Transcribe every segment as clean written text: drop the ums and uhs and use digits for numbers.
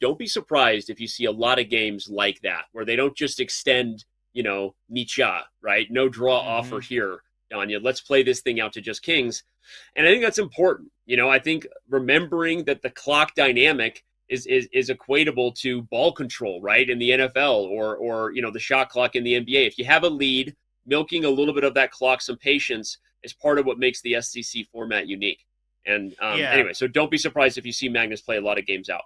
don't be surprised if you see a lot of games like that, where they don't just extend, Nicha, right? No draw offer here, Danya. Let's play this thing out to just kings. And I think that's important. I think remembering that the clock dynamic is equatable to ball control, right? In the NFL or the shot clock in the NBA. If you have a lead, milking a little bit of that clock, some patience is part of what makes the SCC format unique. And anyway, so don't be surprised if you see Magnus play a lot of games out.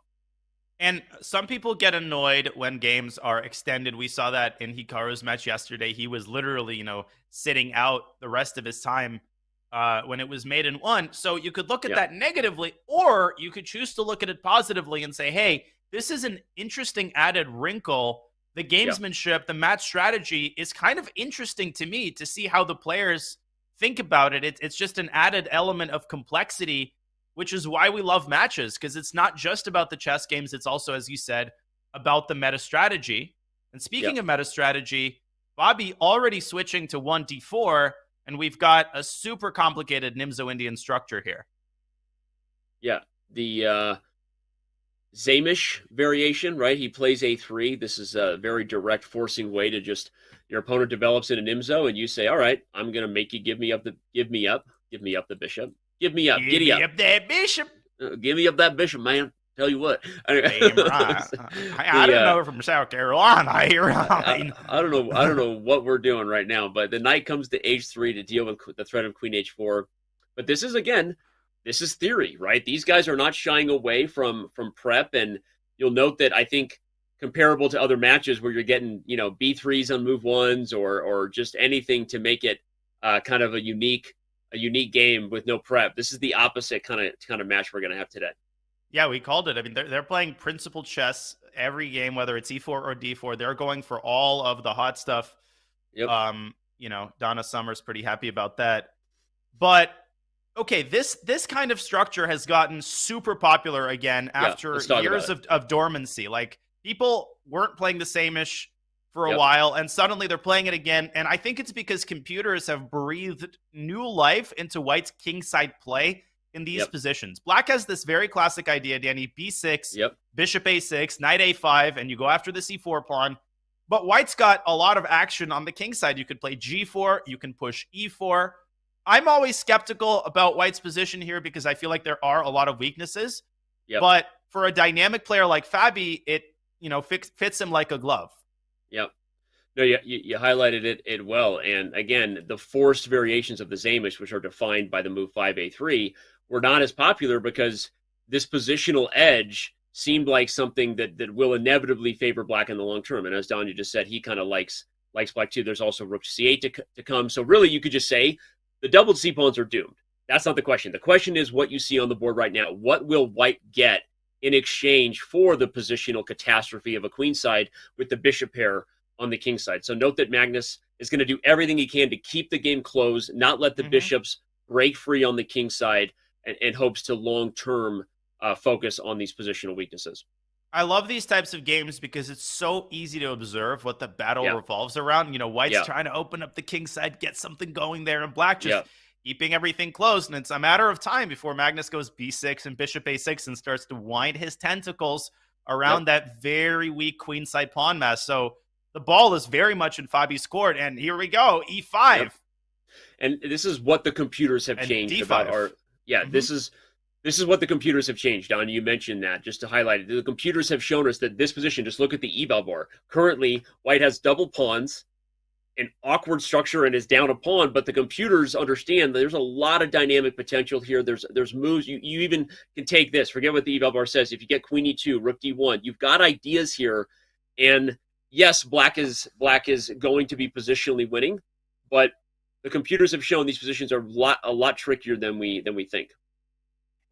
And some people get annoyed when games are extended. We saw that in Hikaru's match yesterday. He was literally, sitting out the rest of his time when it was made in one. So you could look at that negatively, or you could choose to look at it positively and say, hey, this is an interesting added wrinkle. The gamesmanship, the match strategy is kind of interesting to me to see how the players think about it. It's just an added element of complexity, which is why we love matches, because it's not just about the chess games. It's also, as you said, about the meta strategy. And speaking of meta strategy, Bobby already switching to 1d4, and we've got a super complicated Nimzo-Indian structure here. Yeah, the Zamish variation, right? He plays a3. This is a very direct forcing way to just, your opponent develops in a Nimzo, and you say, all right, I'm going to make you give me up the bishop. Give me up, giddy up. Give me up that bishop. Give me up that bishop, man. Tell you what. Damn right. I don't know from South Carolina here. I don't know what we're doing right now, but the knight comes to h3 to deal with the threat of queen h4. But this is theory, right? These guys are not shying away from prep, and you'll note that I think comparable to other matches where you're getting, b3s on move ones or just anything to make it kind of a unique game with no prep. This is the opposite kind of match we're going to have today. Yeah, we called it. I mean, they're playing principal chess every game, whether it's e4 or d4. They're going for all of the hot stuff. Yep. Donna Summer's pretty happy about that. But okay, this kind of structure has gotten super popular again after years of dormancy. Like, people weren't playing the same-ish for a while, and suddenly they're playing it again. And I think it's because computers have breathed new life into White's kingside play in these positions. Black has this very classic idea, Danny, b6, bishop a6, knight a5, and you go after the c4 pawn. But White's got a lot of action on the king side. You could play g4, you can push e4. I'm always skeptical about White's position here because I feel like there are a lot of weaknesses. But for a dynamic player like Fabi, it fits him like a glove. Yep. No, you highlighted it well. And again, the forced variations of the Zamish, which are defined by the move 5a3, were not as popular because this positional edge seemed like something that will inevitably favor Black in the long term. And as Danya just said, he kind of likes Black too. There's also rook c8 to come. So really, you could just say the doubled c-pawns are doomed. That's not the question. The question is what you see on the board right now. What will White get in exchange for the positional catastrophe of a queen side with the bishop pair on the king side? So note that Magnus is going to do everything he can to keep the game closed, not let the bishops break free on the king side, and hopes to long-term focus on these positional weaknesses. I love these types of games because it's so easy to observe what the battle revolves around. White's trying to open up the king side, get something going there, and Black just keeping everything closed. And it's a matter of time before Magnus goes b6 and bishop a6 and starts to wind his tentacles around that very weak queenside pawn mass. So the ball is very much in Fabi's court. And here we go, e5. And this is what the computers have changed about our... This is what the computers have changed, Don. You mentioned that, just to highlight it. The computers have shown us that this position, just look at the eval bar. Currently, White has double pawns, an awkward structure, and is down a pawn, but the computers understand that there's a lot of dynamic potential here. There's moves. You even can take this. Forget what the eval bar says. If you get queen e2, rook d1, you've got ideas here. And yes, Black is going to be positionally winning, but the computers have shown these positions are a lot trickier than we think.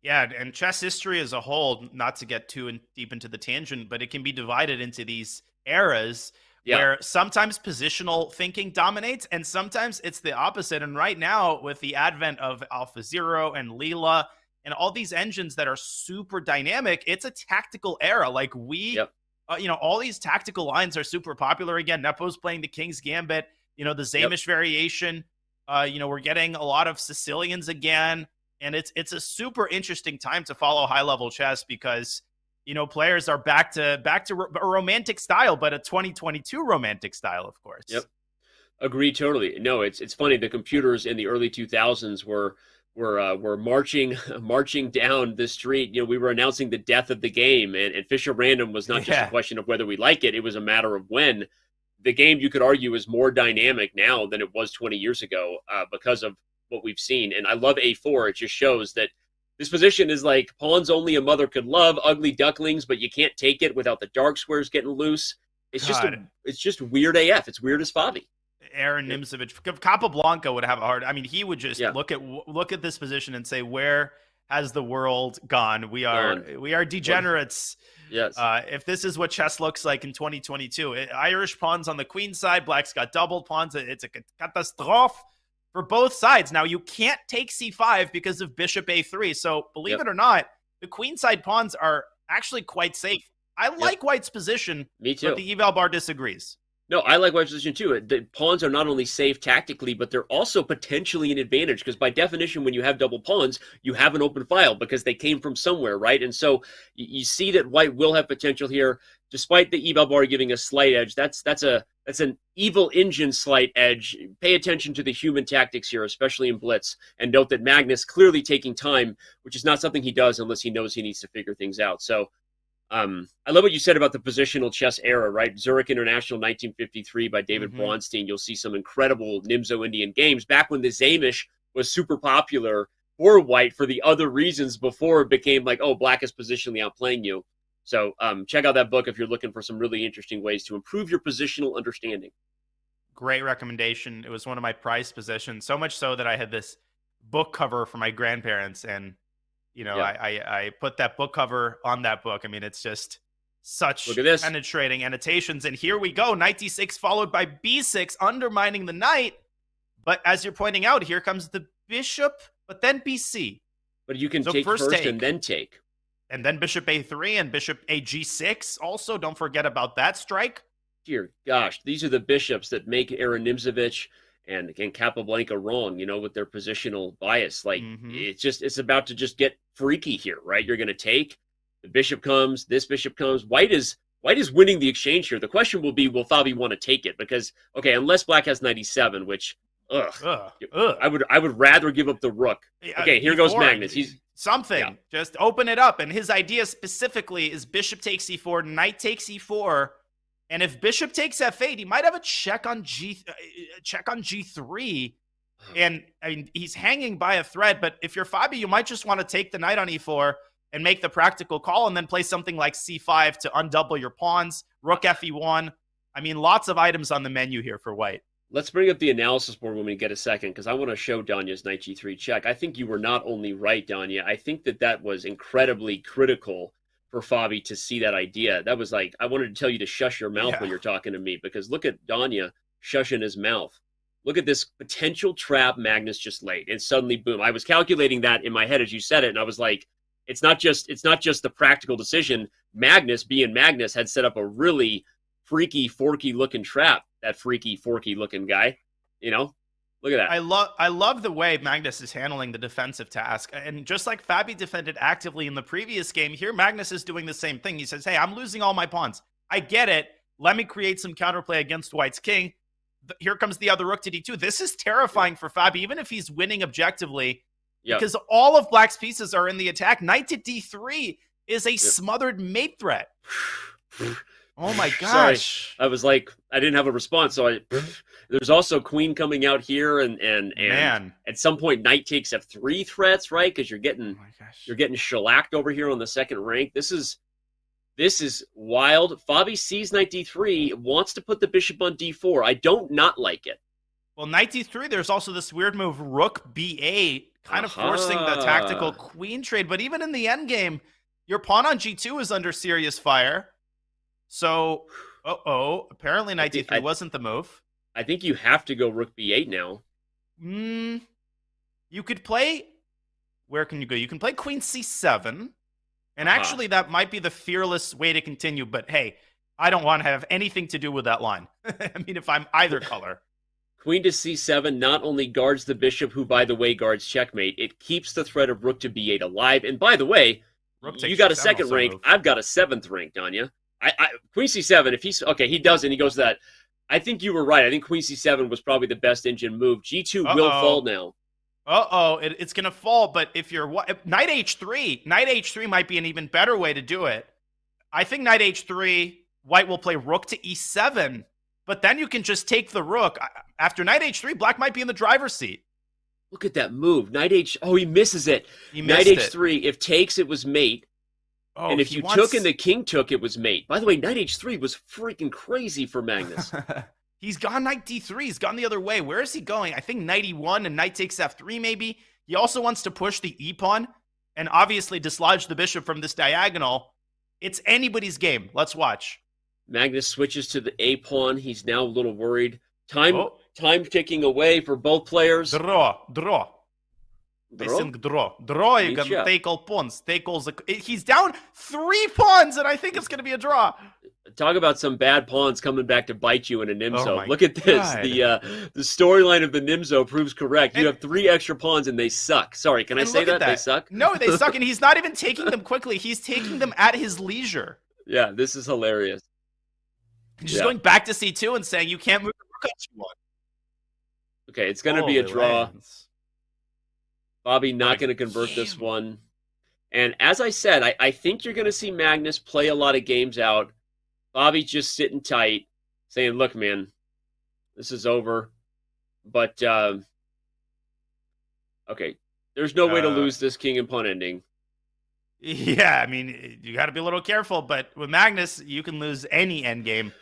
Yeah, and chess history as a whole, not to get too deep into the tangent, but it can be divided into these eras where sometimes positional thinking dominates and sometimes it's the opposite. And right now, with the advent of AlphaZero and Leela and all these engines that are super dynamic, it's a tactical era. Like all these tactical lines are super popular again. Nepo's playing the King's Gambit, the Zamish variation. We're getting a lot of Sicilians again. And it's a super interesting time to follow high-level chess because players are back to a romantic style, but a 2022 romantic style, of course. Yep. Agree totally. No, it's funny. The computers in the early 2000s were marching down the street. We were announcing the death of the game, and Fisher Random was not just a question of whether we like it; it was a matter of when. The game, you could argue, is more dynamic now than it was 20 years ago because of what we've seen. And I love A4. It just shows that this position is like pawns only a mother could love, ugly ducklings, but you can't take it without the dark squares getting loose. It's just weird AF. It's weird as Fabi. Aaron Nimzo-Indian, Capablanca would have a hard. I mean, he would just look at this position and say, "Where has the world gone? We are degenerates." Yes. If this is what chess looks like in 2022, Irish pawns on the queen side, black's got doubled pawns. It's a catastrophe for both sides. Now, you can't take c5 because of bishop a3. So, believe it or not, the queen side pawns are actually quite safe. I like white's position. Me too. But the eval bar disagrees. No, I like white's position too. The pawns are not only safe tactically, but they're also potentially an advantage because by definition, when you have double pawns, you have an open file because they came from somewhere, right? And so you see that white will have potential here, despite the eval bar giving a slight edge. That's an evil engine slight edge. Pay attention to the human tactics here, especially in blitz, and note that Magnus clearly taking time, which is not something he does unless he knows he needs to figure things out. So. I love what you said about the positional chess era, right? Zurich International 1953 by David Braunstein. You'll see some incredible Nimzo-Indian games back when the Zamish was super popular for white for the other reasons before it became like, oh, black is positionally outplaying you. So check out that book if you're looking for some really interesting ways to improve your positional understanding. Great recommendation. It was one of my prized possessions, so much so that I had this book cover for my grandparents, and I put that book cover on that book. I mean, it's just such penetrating annotations. And here we go. Knight d6 followed by b6, undermining the knight. But as you're pointing out, here comes the bishop, but then bc. But you can take first and then take. And then bishop a3 and bishop a g6. Also, don't forget about that strike. Dear gosh, these are the bishops that make Aaron Nimzo-Indian and Capablanca wrong, with their positional bias. Like it's about to just get freaky here, right? You're going to take the bishop comes, this bishop comes. White is winning the exchange here. The question will be, will Fabi want to take it? Because unless black has 97, which I would rather give up the rook. Okay, here goes Magnus. He's just open it up. And his idea specifically is bishop takes e4, knight takes e4. And if bishop takes f8, he might have a check on g3. And I mean, he's hanging by a thread. But if you're Fabi, you might just want to take the knight on e4 and make the practical call and then play something like c5 to undouble your pawns, rook fe1. I mean, lots of items on the menu here for white. Let's bring up the analysis board when we get a second, because I want to show Danya's knight g3 check. I think you were not only right, Danya. I think that was incredibly critical for Fabi to see that idea. That was like, I wanted to tell you to shush your mouth when you're talking to me, because look at Danya shushing his mouth. Look at this potential trap Magnus just laid, and suddenly, boom. I was calculating that in my head as you said it, and I was like, it's not just the practical decision. Magnus, being Magnus, had set up a really freaky, forky looking trap. That freaky, forky looking guy, Look at that. I love the way Magnus is handling the defensive task. And just like Fabi defended actively in the previous game, here Magnus is doing the same thing. He says, hey, I'm losing all my pawns. I get it. Let me create some counterplay against white's king. Here comes the other rook to d2. This is terrifying for Fabi, even if he's winning objectively, because all of black's pieces are in the attack. Knight to d3 is a smothered mate threat. Oh my gosh. Sorry. I was like, I didn't have a response. So there's also queen coming out here, and Man. At some point knight takes f3 threats, right? Because you're getting shellacked over here on the second rank. This is wild. Fabi sees knight d3, wants to put the bishop on d4. I don't not like it. Well, knight d3, there's also this weird move, rook b8, kind of forcing the tactical queen trade. But even in the endgame, your pawn on g2 is under serious fire. So, apparently knight d3 wasn't the move. I think you have to go rook b8 now. You could play... Where can you go? You can play queen c7. And actually, that might be the fearless way to continue. But hey, I don't want to have anything to do with that line. I mean, if I'm either color. Queen to c7 not only guards the bishop, who, by the way, guards checkmate, it keeps the threat of rook to b8 alive. And by the way, Rook You takes got a g7 second also rank. move. I've got a 7th rank, Danya. Queen c7, if he's okay, he doesn't. He goes to that. I think you were right. I think Queen c7 was probably the best engine move. G2 will fall now. It's going to fall, but if you're knight h3 might be an even better way to do it. I think knight h3, white will play rook to e7, but then you can just take the rook. After knight h3, black might be in the driver's seat. Look at that move. Knight h. Oh, he misses it. Knight h3. If takes, it was mate. Oh, and if you took and the king took, it was mate. By the way, knight h3 was freaking crazy for Magnus. He's gone knight d3. He's gone the other way. Where is he going? I think knight e1 and knight takes f3 maybe. He also wants to push the e-pawn and obviously dislodge the bishop from this diagonal. It's anybody's game. Let's watch. Magnus switches to the a-pawn. He's now a little worried. Time ticking away for both players. Draw. They think draw. You can take all pawns. He's down 3 pawns, and I think it's going to be a draw. Talk about some bad pawns coming back to bite you in a Nimzo. Look at this. The storyline of the Nimzo proves correct. You have 3 extra pawns, and they suck. Sorry, can I say that? They suck? No, they suck, and he's not even taking them quickly. He's taking them at his leisure. Yeah, this is hilarious. He's just going back to c2 and saying, you can't move the rook on c1. Okay, it's going to be a draw. Bobby not going to convert this one. And as I said, I think you're going to see Magnus play a lot of games out. Bobby's just sitting tight, saying, look, man, this is over. But, okay, there's no way to lose this king and pawn ending. Yeah, I mean, you got to be a little careful. But with Magnus, you can lose any endgame.